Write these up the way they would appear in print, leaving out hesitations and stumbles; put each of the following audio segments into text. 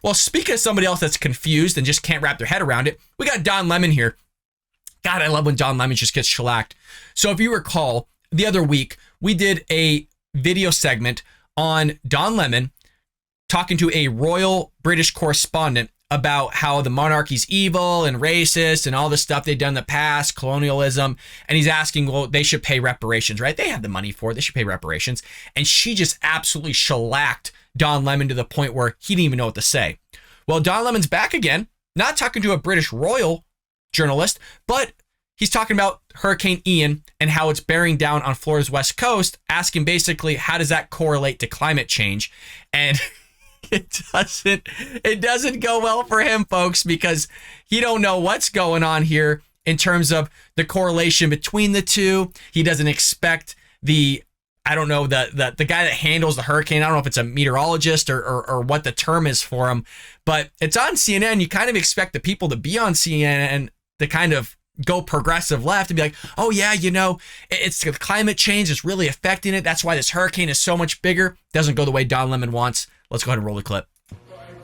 Well, speaking of somebody else that's confused and just can't wrap their head around it, we got Don Lemon here. God, I love when Don Lemon just gets shellacked. So if you recall, the other week, we did a video segment on Don Lemon talking to a royal British correspondent about how the monarchy's evil and racist and all the stuff they've done in the past, colonialism. And he's asking, well, they should pay reparations, right? They have the money for it. They should pay reparations. And she just absolutely shellacked Don Lemon to the point where he didn't even know what to say. Well, Don Lemon's back again, not talking to a British royal journalist, but he's talking about Hurricane Ian and how it's bearing down on Florida's west coast, asking basically, how does that correlate to climate change? And it doesn't go well for him, folks, because he don't know what's going on here in terms of the correlation between the two. He doesn't expect the guy that handles the hurricane. I don't know if it's a meteorologist or what the term is for him, but it's on CNN. You kind of expect the people to be on CNN to kind of go progressive left and be like, oh yeah, it's the climate change is really affecting it. That's why this hurricane is so much bigger. Doesn't go the way Don Lemon wants. Let's go ahead and roll the clip.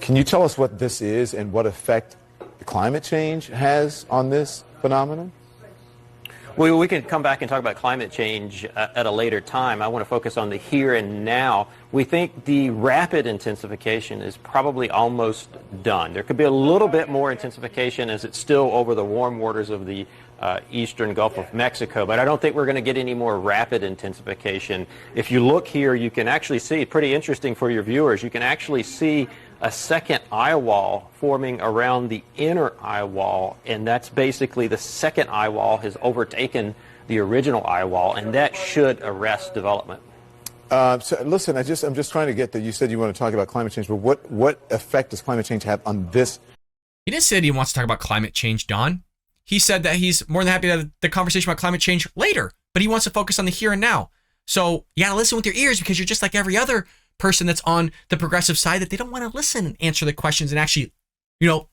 Can you tell us what this is and what effect climate change has on this phenomenon? Well, we can come back and talk about climate change at a later time. I want to focus on the here and now. We think the rapid intensification is probably almost done. There could be a little bit more intensification as it's still over the warm waters of the eastern Gulf of Mexico, but I don't think we're going to get any more rapid intensification. If you look here, you can actually see, pretty interesting for your viewers, you can actually see a second eye wall forming around the inner eye wall, and that's basically the second eye wall has overtaken the original eye wall, and that should arrest development. So listen, I'm just trying to get that. You said you want to talk about climate change, but what effect does climate change have on this? He didn't say he wants to talk about climate change, Don. He said that he's more than happy to have the conversation about climate change later, but he wants to focus on the here and now. So you got to listen with your ears, because you're just like every other person that's on the progressive side, that they don't want to listen and answer the questions and actually,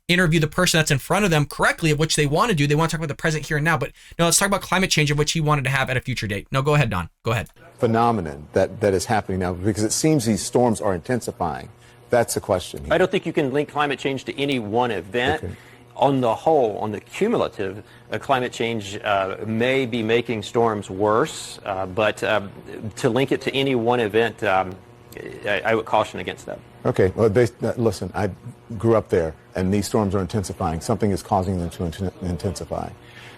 interview the person that's in front of them correctly, of which they want to do. They want to talk about the present here and now. But no, let's talk about climate change, of which he wanted to have at a future date. No, go ahead, Don. Go ahead. Phenomenon that is happening now, because it seems these storms are intensifying. That's the question here. I don't think you can link climate change to any one event. Okay. On the whole, on the cumulative, climate change may be making storms worse, but to link it to any one event, I would caution against that. Okay. Well, listen, I grew up there, and these storms are intensifying. Something is causing them to intensify.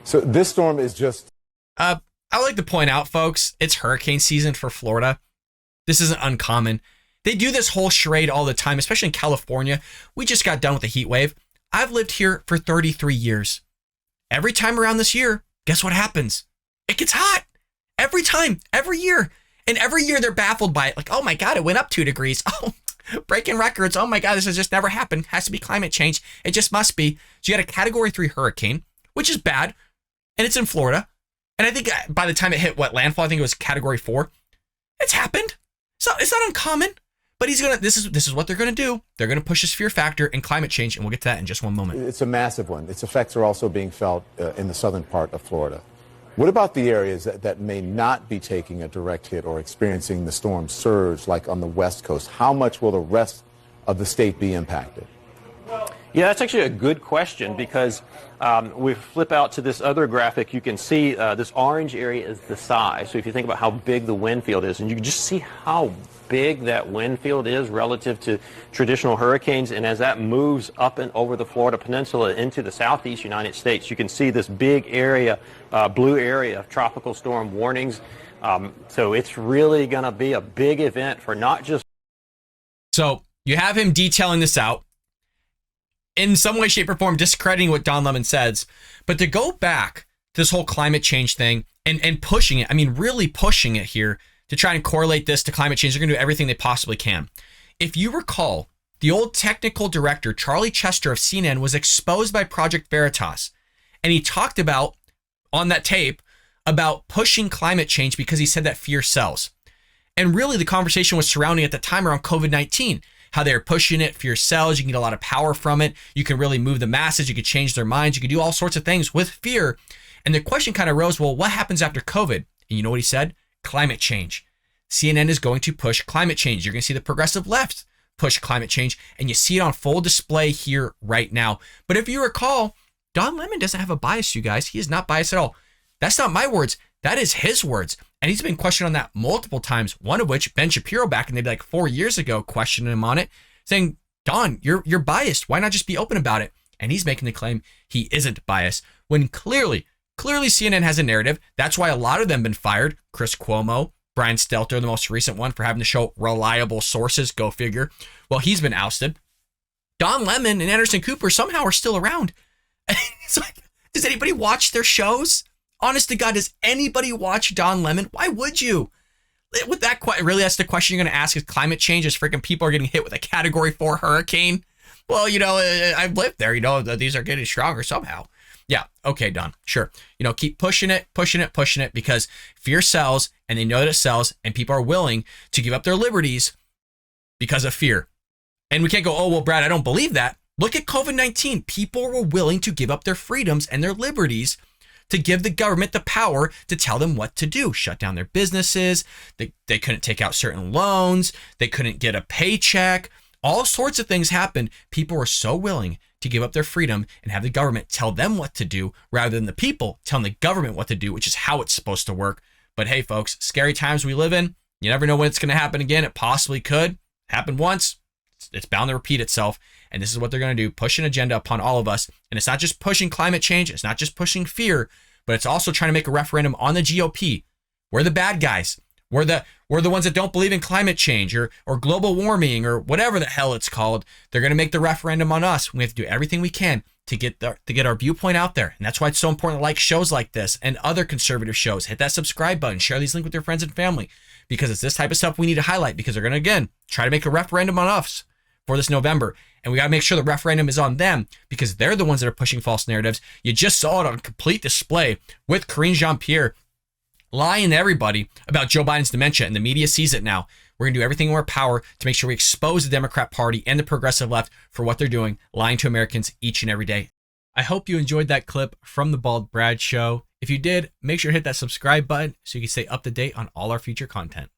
So this storm is just... I would like to point out, folks, it's hurricane season for Florida. This isn't uncommon. They do this whole charade all the time, especially in California. We just got done with the heat wave. I've lived here for 33 years. Every time around this year, guess what happens? It gets hot. Every time, every year. And every year they're baffled by it. Like, oh my God, it went up 2 degrees. Oh, breaking records. Oh my God, this has just never happened. Has to be climate change. It just must be. So you got a Category 3 hurricane, which is bad. And it's in Florida. And I think by the time it hit landfall, I think it was Category 4. It's happened. So it's not uncommon. But this is what they're gonna do. They're gonna push this fear factor in climate change, and we'll get to that in just one moment. It's a massive one. Its effects are also being felt in the southern part of Florida. What about the areas that may not be taking a direct hit or experiencing the storm surge, like on the west coast? How much will the rest of the state be impacted? Yeah, that's actually a good question, because we flip out to this other graphic. You can see this orange area is the size. So if you think about how big the wind field is, and you can just see how big that wind field is relative to traditional hurricanes, and as that moves up and over the Florida Peninsula into the southeast United States, you can see this big area, blue area of tropical storm warnings. So it's really going to be a big event for not just... So you have him detailing this out, in some way, shape, or form, discrediting what Don Lemon says. But to go back to this whole climate change thing and pushing it, I mean, really pushing it here to try and correlate this to climate change, they're going to do everything they possibly can. If you recall, the old technical director, Charlie Chester of CNN, was exposed by Project Veritas. And he talked about, on that tape, about pushing climate change because he said that fear sells. And really the conversation was surrounding at the time around COVID-19, how they're pushing it, fear sells, you can get a lot of power from it, you can really move the masses, you can change their minds, you can do all sorts of things with fear. And the question kind of rose, well, what happens after COVID? And you know what he said? Climate change. CNN is going to push climate change. You're going to see the progressive left push climate change, and you see it on full display here right now. But if you recall, Don Lemon doesn't have a bias, you guys. He is not biased at all. That's not my words. That is his words. And he's been questioned on that multiple times, one of which Ben Shapiro back in maybe like 4 years ago questioning him on it, saying, Don, you're biased. Why not just be open about it? And he's making the claim he isn't biased when clearly CNN has a narrative. That's why a lot of them have been fired. Chris Cuomo, Brian Stelter, the most recent one, for having to show reliable sources. Go figure. Well, he's been ousted. Don Lemon and Anderson Cooper somehow are still around. It's like, does anybody watch their shows? Honest to God, does anybody watch Don Lemon? Why would you? With that, really, that's the question you're going to ask: is climate change as freaking people are getting hit with a Category 4 hurricane? Well, I've lived there. These are getting stronger somehow. Yeah, okay, Don, sure. Keep pushing it, because fear sells, and they know that it sells, and people are willing to give up their liberties because of fear. And we can't go, oh, well, Brad, I don't believe that. Look at COVID-19. People were willing to give up their freedoms and their liberties to give the government the power to tell them what to do, shut down their businesses. They couldn't take out certain loans. They couldn't get a paycheck. All sorts of things happened. People were so willing to give up their freedom and have the government tell them what to do rather than the people telling the government what to do, which is how it's supposed to work. But hey, folks, scary times we live in. You never know when it's going to happen again. It possibly could happen once. It's bound to repeat itself. And this is what they're going to do, push an agenda upon all of us. And it's not just pushing climate change. It's not just pushing fear, but it's also trying to make a referendum on the GOP. We're the bad guys. We're the ones that don't believe in climate change or global warming or whatever the hell it's called. They're going to make the referendum on us. We have to do everything we can to get our viewpoint out there. And that's why it's so important to like shows like this and other conservative shows. Hit that subscribe button. Share these links with your friends and family, because it's this type of stuff we need to highlight, because they're going to, again, try to make a referendum on us for this November. And we got to make sure the referendum is on them, because they're the ones that are pushing false narratives. You just saw it on complete display with Karine Jean-Pierre lying to everybody about Joe Biden's dementia, and the media sees it now. We're going to do everything in our power to make sure we expose the Democrat Party and the progressive left for what they're doing, lying to Americans each and every day. I hope you enjoyed that clip from the Bald Brad Show. If you did, make sure to hit that subscribe button so you can stay up to date on all our future content.